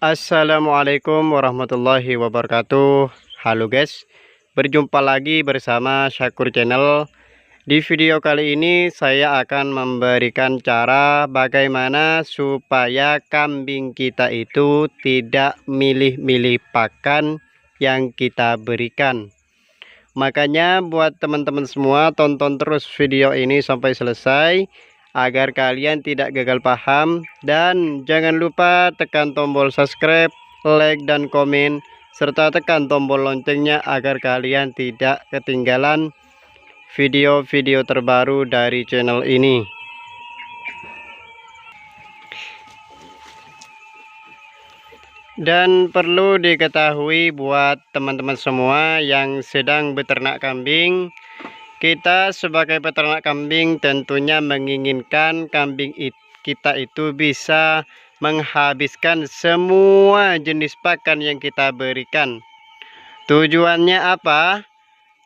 Assalamualaikum warahmatullahi wabarakatuh. Halo guys, berjumpa lagi bersama Syakur Channel. Di video kali ini saya akan memberikan cara bagaimana supaya kambing kita itu tidak milih-milih pakan yang kita berikan. Makanya buat teman-teman semua, tonton terus video ini sampai selesai agar kalian tidak gagal paham, dan jangan lupa tekan tombol subscribe, like dan komen, serta tekan tombol loncengnya agar kalian tidak ketinggalan video-video terbaru dari channel ini. Dan perlu diketahui buat teman-teman semua yang sedang beternak kambing, kita sebagai peternak kambing tentunya menginginkan kambing kita itu bisa menghabiskan semua jenis pakan yang kita berikan. Tujuannya apa?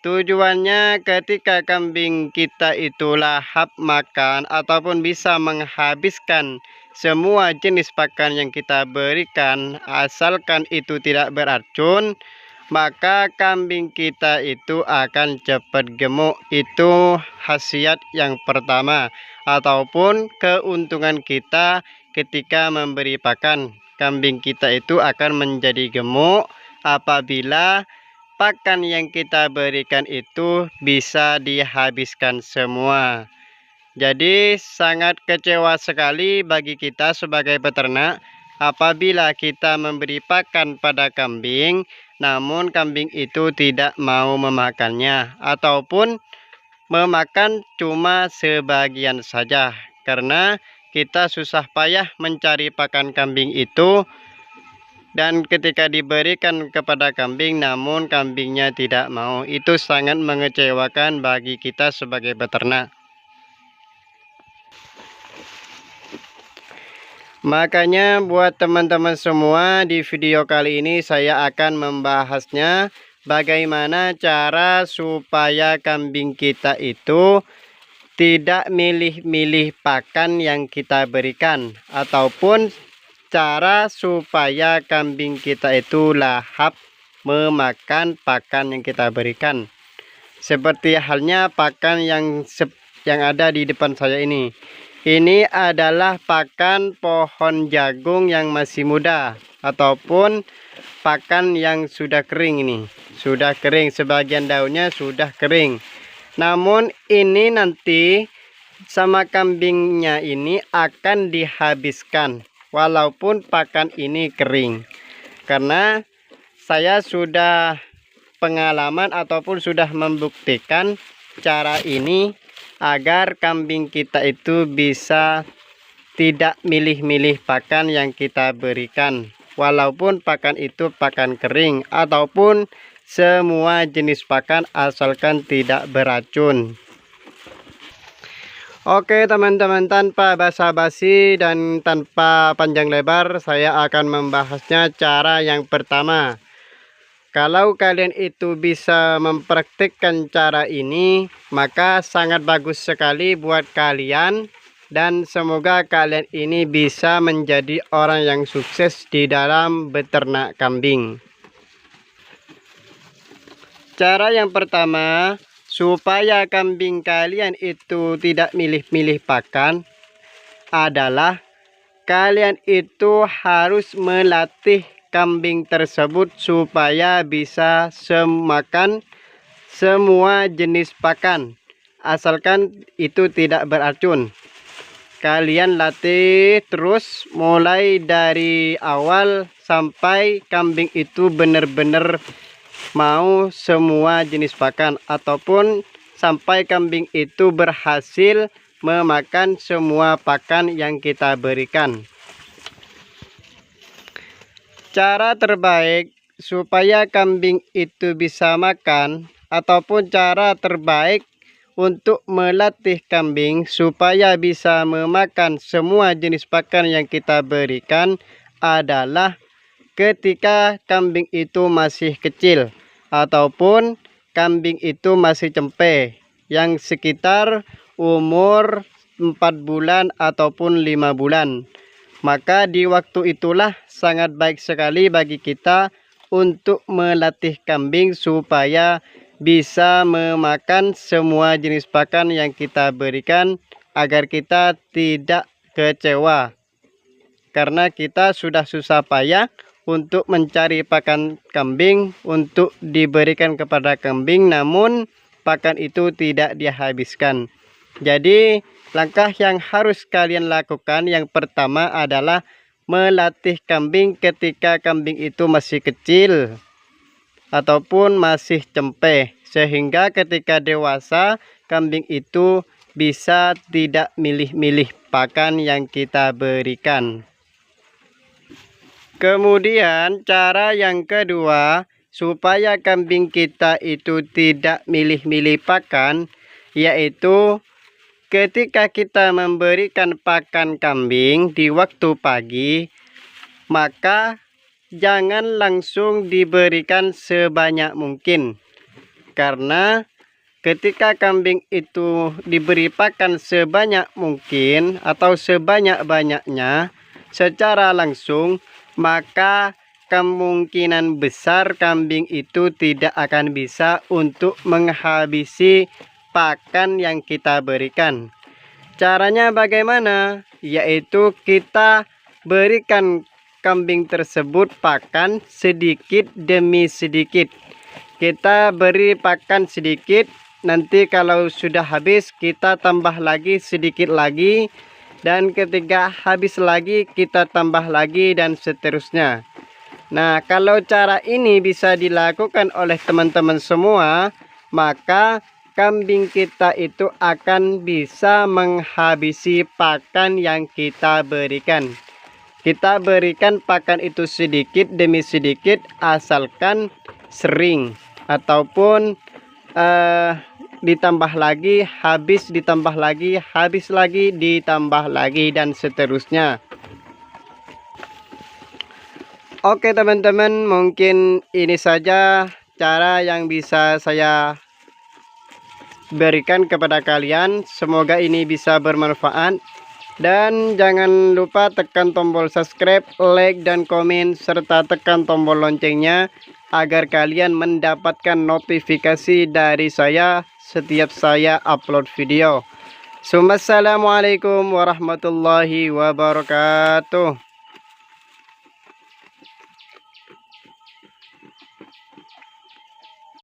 Tujuannya ketika kambing kita itu lahap makan ataupun bisa menghabiskan semua jenis pakan yang kita berikan, asalkan itu tidak beracun, maka kambing kita itu akan cepat gemuk. Itu khasiat yang pertama ataupun keuntungan kita ketika memberi pakan. Kambing kita itu akan menjadi gemuk apabila pakan yang kita berikan itu bisa dihabiskan semua. Jadi sangat kecewa sekali bagi kita sebagai peternak apabila kita memberi pakan pada kambing, namun kambing itu tidak mau memakannya ataupun memakan cuma sebagian saja, karena kita susah payah mencari pakan kambing itu, dan ketika diberikan kepada kambing namun kambingnya tidak mau, itu sangat mengecewakan bagi kita sebagai peternak. Makanya buat teman-teman semua, di video kali ini saya akan membahasnya bagaimana cara supaya kambing kita itu tidak milih-milih pakan yang kita berikan, ataupun cara supaya kambing kita itu lahap memakan pakan yang kita berikan. Seperti halnya pakan yang ada di depan saya ini. Ini adalah pakan pohon jagung yang masih muda ataupun pakan yang sudah kering. Ini sudah kering, sebagian daunnya sudah kering. Namun ini nanti sama kambingnya ini akan dihabiskan walaupun pakan ini kering. Karena saya sudah pengalaman ataupun sudah membuktikan cara ini agar kambing kita itu bisa tidak milih-milih pakan yang kita berikan, walaupun pakan itu pakan kering ataupun semua jenis pakan asalkan tidak beracun. Oke teman-teman, tanpa basa-basi dan tanpa panjang lebar, saya akan membahasnya. Cara yang pertama, kalau kalian itu bisa mempraktikkan cara ini, maka sangat bagus sekali buat kalian, dan semoga kalian ini bisa menjadi orang yang sukses di dalam beternak kambing. Cara yang pertama, supaya kambing kalian itu tidak milih-milih pakan adalah kalian itu harus melatih kambing tersebut supaya bisa makan semua jenis pakan, asalkan itu tidak beracun. Kalian latih terus mulai dari awal sampai kambing itu benar-benar mau semua jenis pakan, ataupun sampai kambing itu berhasil memakan semua pakan yang kita berikan. Cara terbaik supaya kambing itu bisa makan, ataupun cara terbaik untuk melatih kambing supaya bisa memakan semua jenis pakan yang kita berikan adalah ketika kambing itu masih kecil ataupun kambing itu masih cempe yang sekitar umur 4 bulan ataupun 5 bulan. Maka di waktu itulah sangat baik sekali bagi kita untuk melatih kambing supaya bisa memakan semua jenis pakan yang kita berikan agar kita tidak kecewa. Karena kita sudah susah payah untuk mencari pakan kambing untuk diberikan kepada kambing, namun pakan itu tidak dihabiskan. Jadi langkah yang harus kalian lakukan yang pertama adalah melatih kambing ketika kambing itu masih kecil ataupun masih cempe, sehingga ketika dewasa kambing itu bisa tidak milih-milih pakan yang kita berikan. Kemudian cara yang kedua supaya kambing kita itu tidak milih-milih pakan, yaitu ketika kita memberikan pakan kambing di waktu pagi, maka jangan langsung diberikan sebanyak mungkin. Karena ketika kambing itu diberi pakan sebanyak mungkin atau sebanyak-banyaknya secara langsung, maka kemungkinan besar kambing itu tidak akan bisa untuk menghabisi pakan yang kita berikan. Caranya bagaimana? Yaitu kita berikan kambing tersebut pakan sedikit demi sedikit. Kita beri pakan sedikit, nanti kalau sudah habis kita tambah lagi sedikit lagi, dan ketika habis lagi kita tambah lagi, dan seterusnya. Nah, kalau cara ini bisa dilakukan oleh teman-teman semua, maka kambing kita itu akan bisa menghabisi pakan yang kita berikan. Kita berikan pakan itu sedikit demi sedikit, asalkan sering ataupun ditambah lagi, habis, ditambah lagi, habis lagi, ditambah lagi, dan seterusnya. Oke teman-teman, mungkin ini saja cara yang bisa saya berikan kepada kalian. Semoga ini bisa bermanfaat, dan jangan lupa tekan tombol subscribe, like, dan komen, serta tekan tombol loncengnya agar kalian mendapatkan notifikasi dari saya setiap saya upload video. Assalamualaikum warahmatullahi wabarakatuh.